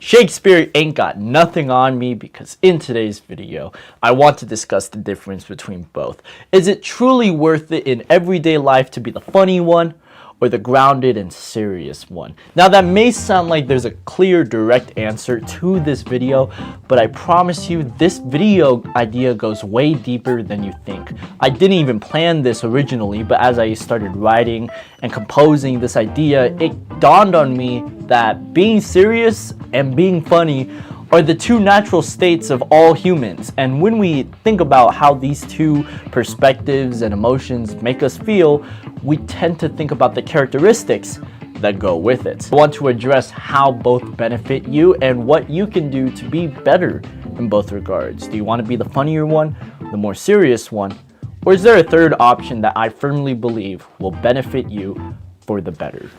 Shakespeare ain't got nothing on me because in today's video, I want to discuss the difference between both. Is it truly worth it in everyday life to be the funny one or the grounded and serious one? Now that may sound like there's a clear, direct answer to this video, but I promise you this video idea goes way deeper than you think. I didn't even plan this originally, but as I started writing and composing this idea, it dawned on me that being serious and being funny are the two natural states of all humans. And when we think about how these two perspectives and emotions make us feel, we tend to think about the characteristics that go with it. I want to address how both benefit you and what you can do to be better in both regards. Do you want to be the funnier one, the more serious one, or is there a third option that I firmly believe will benefit you for the better?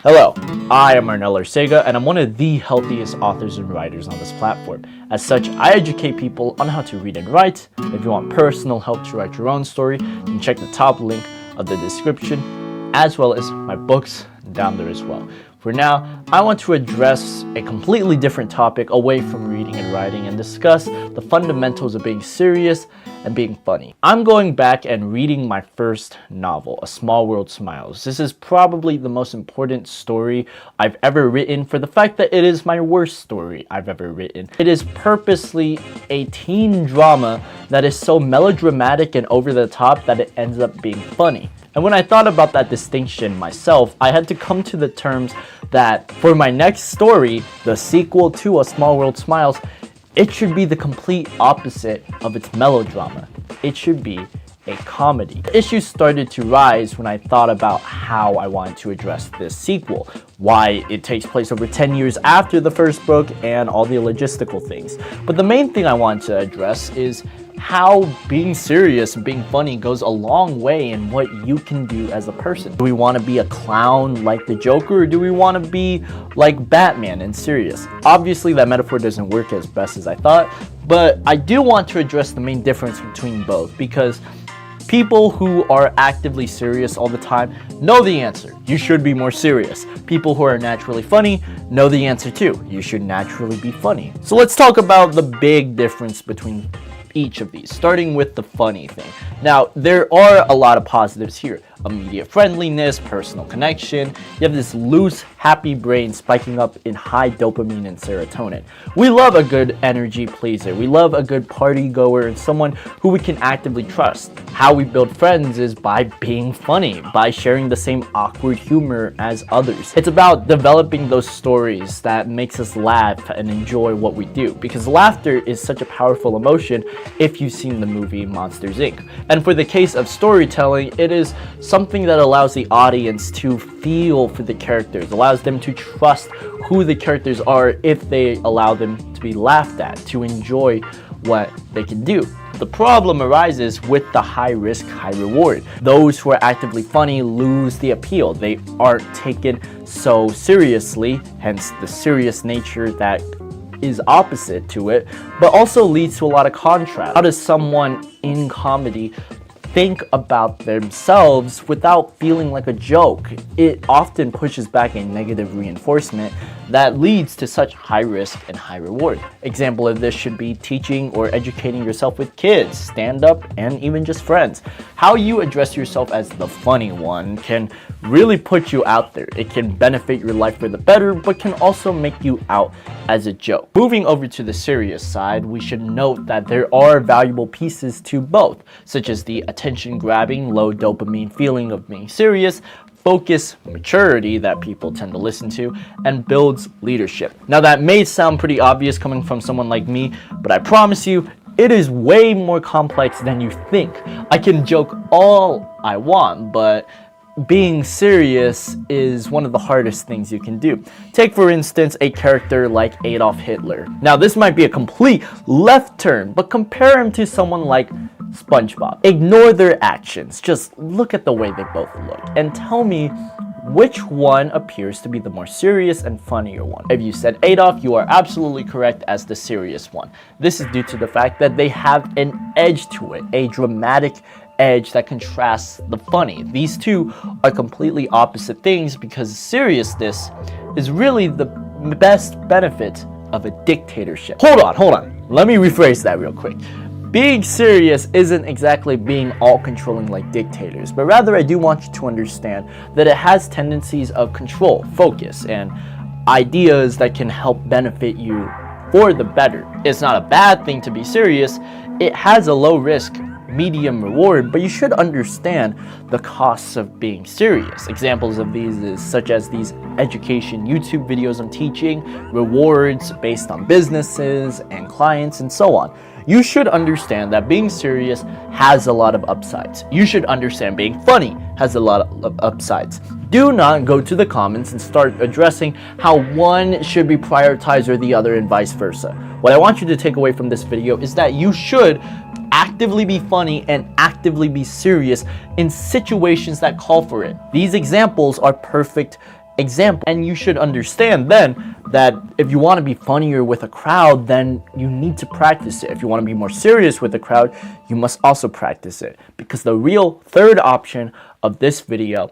Hello, I am Arnel Arcega, and I'm one of the healthiest authors and writers on this platform. As such, I educate people on how to read and write. If you want personal help to write your own story, then check the top link of the description, as well as my books down there as well. For now, I want to address a completely different topic away from reading and writing and discuss the fundamentals of being serious and being funny. I'm going back and reading my first novel, A Small World Smiles. This is probably the most important story I've ever written for the fact that it is my worst story I've ever written. It is purposely a teen drama that is so melodramatic and over the top that it ends up being funny. And when I thought about that distinction myself, I had to come to the terms that for my next story, the sequel to A Small World Smiles, it should be the complete opposite of its melodrama. It should be a comedy. Issues started to rise when I thought about how I wanted to address this sequel, why it takes place over 10 years after the first book, and all the logistical things. But the main thing I want to address is how being serious and being funny goes a long way in what you can do as a person. Do we want to be a clown like the Joker, or do we want to be like Batman and serious? Obviously that metaphor doesn't work as best as I thought, but I do want to address the main difference between both, because people who are actively serious all the time know the answer. You should be more serious. People who are naturally funny know the answer too. You should naturally be funny. So let's talk about the big difference between each of these, starting with the funny thing. Now, there are a lot of positives here. Immediate friendliness, personal connection. You have this loose, happy brain spiking up in high dopamine and serotonin. We love a good energy pleaser. We love a good party goer and someone who we can actively trust. How we build friends is by being funny, by sharing the same awkward humor as others. It's about developing those stories that makes us laugh and enjoy what we do, because laughter is such a powerful emotion if you've seen the movie Monsters, Inc. And for the case of storytelling, it is something that allows the audience to feel for the characters, allows them to trust who the characters are if they allow them to be laughed at, to enjoy what they can do. The problem arises with the high risk, high reward. Those who are actively funny lose the appeal. They aren't taken so seriously, hence the serious nature that is opposite to it, but also leads to a lot of contrast. How does someone in comedy think about themselves without feeling like a joke? It often pushes back a negative reinforcement that leads to such high risk and high reward. Example of this should be teaching or educating yourself with kids, stand-up, and even just friends. How you address yourself as the funny one can really put you out there. It can benefit your life for the better, but can also make you out as a joke. Moving over to the serious side, we should note that there are valuable pieces to both, such as the attention-grabbing, low dopamine feeling of being serious, focus, maturity that people tend to listen to, and builds leadership. Now that may sound pretty obvious coming from someone like me, but I promise you, it is way more complex than you think. I can joke all I want, but being serious is one of the hardest things you can do. Take for instance a character like Adolf Hitler. Now this might be a complete left turn, but compare him to someone like SpongeBob. Ignore their actions, just look at the way they both look and tell me which one appears to be the more serious and funnier one. If you said Adolf, you are absolutely correct as the serious one. This is due to the fact that they have an edge to it, a dramatic edge that contrasts the funny. These two are completely opposite things because seriousness is really the best benefit of a dictatorship. Hold on. Let me rephrase that real quick. Being serious isn't exactly being all-controlling like dictators, but rather I do want you to understand that it has tendencies of control, focus, and ideas that can help benefit you for the better. It's not a bad thing to be serious. It has a low risk, medium reward, but you should understand the costs of being serious. Examples of these is such as these education YouTube videos I'm teaching, rewards based on businesses and clients, and so on. You should understand that being serious has a lot of upsides. You should understand being funny has a lot of upsides. Do not go to the comments and start addressing how one should be prioritized or the other and vice versa. What I want you to take away from this video is that you should actively be funny and actively be serious in situations that call for it. These examples are perfect examples, and you should understand then that if you want to be funnier with a crowd, then you need to practice it. If you want to be more serious with the crowd, you must also practice it, because the real third option of this video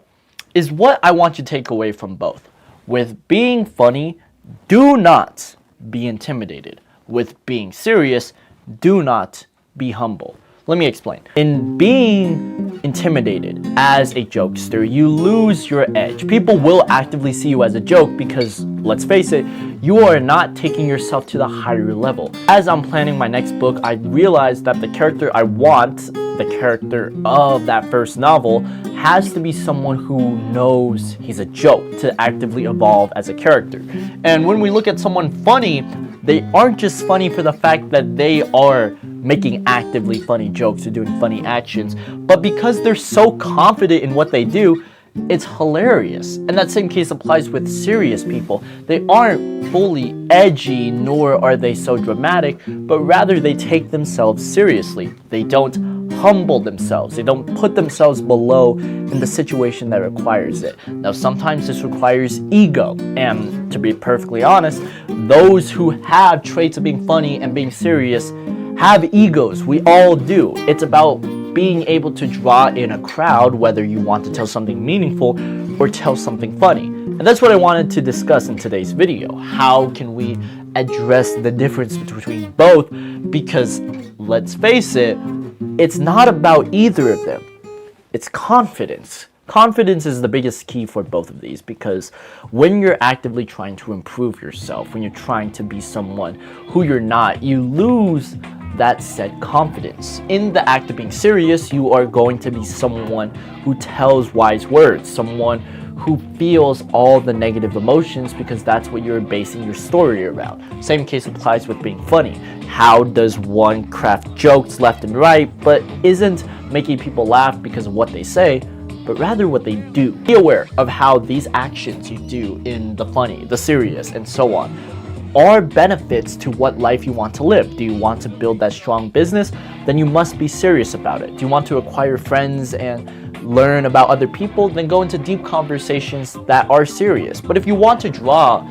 is what I want you to take away from both. With being funny, do not be intimidated. With being serious, do not be humble. Let me explain. In being intimidated as a jokester, you lose your edge. People will actively see you as a joke because, let's face it, you are not taking yourself to the higher level. As I'm planning my next book, I realized that the character I want, the character of that first novel, has to be someone who knows he's a joke to actively evolve as a character. And when we look at someone funny, they aren't just funny for the fact that they are making actively funny jokes or doing funny actions, but because they're so confident in what they do, it's hilarious. And that same case applies with serious people. They aren't fully edgy, nor are they so dramatic, but rather they take themselves seriously. They don't humble themselves. They don't put themselves below in the situation that requires it. Now, sometimes this requires ego, and to be perfectly honest, those who have traits of being funny and being serious have egos. We all do. It's about being able to draw in a crowd, whether you want to tell something meaningful or tell something funny. And that's what I wanted to discuss in today's video. How can we address the difference between both? Because let's face it, it's not about either of them. It's confidence. Confidence is the biggest key for both of these, because when you're actively trying to improve yourself, when you're trying to be someone who you're not, you lose that said confidence. In the act of being serious, you are going to be someone who tells wise words, someone who feels all the negative emotions, because that's what you're basing your story around. Same case applies with being funny. How does one craft jokes left and right, but isn't making people laugh because of what they say, but rather what they do? Be aware of how these actions you do in the funny, the serious, and so on are benefits to what life you want to live. Do you want to build that strong business? Then you must be serious about it. Do you want to acquire friends and learn about other people? Then go into deep conversations that are serious. But if you want to draw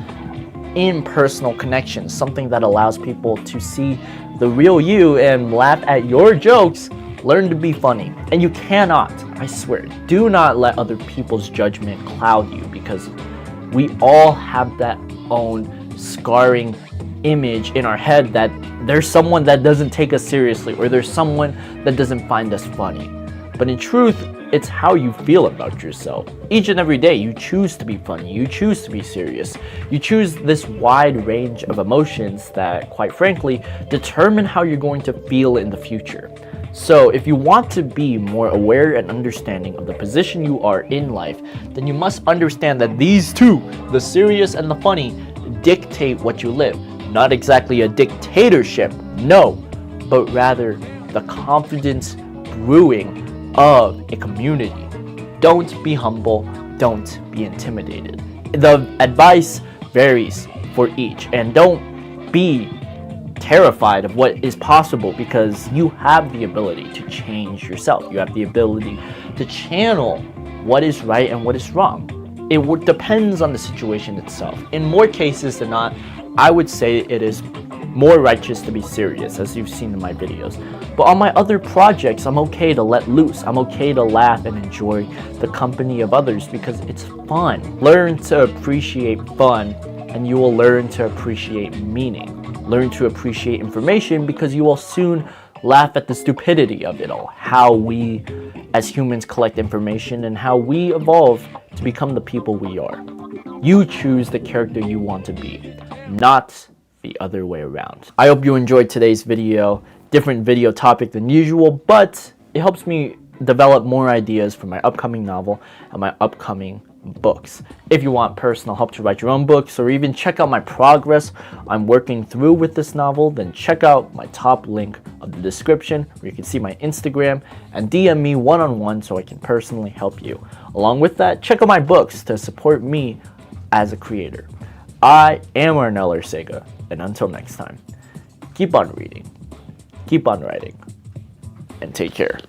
in personal connections, something that allows people to see the real you and laugh at your jokes, learn to be funny. And you cannot, I swear, do not let other people's judgment cloud you, because we all have that own scarring image in our head that there's someone that doesn't take us seriously, or there's someone that doesn't find us funny. But in truth, it's how you feel about yourself. Each and every day, you choose to be funny, you choose to be serious, you choose this wide range of emotions that, quite frankly, determine how you're going to feel in the future. So if you want to be more aware and understanding of the position you are in life, then you must understand that these two, the serious and the funny, dictate what you live. Not exactly a dictatorship, no, but rather the confidence brewing of a community. Don't be humble, don't be intimidated. The advice varies for each, and don't be terrified of what is possible, because you have the ability to change yourself. You have the ability to channel what is right and what is wrong. It depends on the situation itself. In more cases than not, I would say it is more righteous to be serious, as you've seen in my videos. But on my other projects, I'm okay to let loose. I'm okay to laugh and enjoy the company of others because it's fun. Learn to appreciate fun and you will learn to appreciate meaning. Learn to appreciate information because you will soon laugh at the stupidity of it all. How we as humans collect information and how we evolve to become the people we are. You choose the character you want to be, not the other way around. I hope you enjoyed today's video. Different video topic than usual, but it helps me develop more ideas for my upcoming novel and my upcoming books. If you want personal help to write your own books or even check out my progress I'm working through with this novel, then check out my top link of the description where you can see my Instagram and DM me one-on-one so I can personally help you. Along with that, check out my books to support me as a creator. I am Arnel Arcega, and until next time, keep on reading, keep on writing, and take care.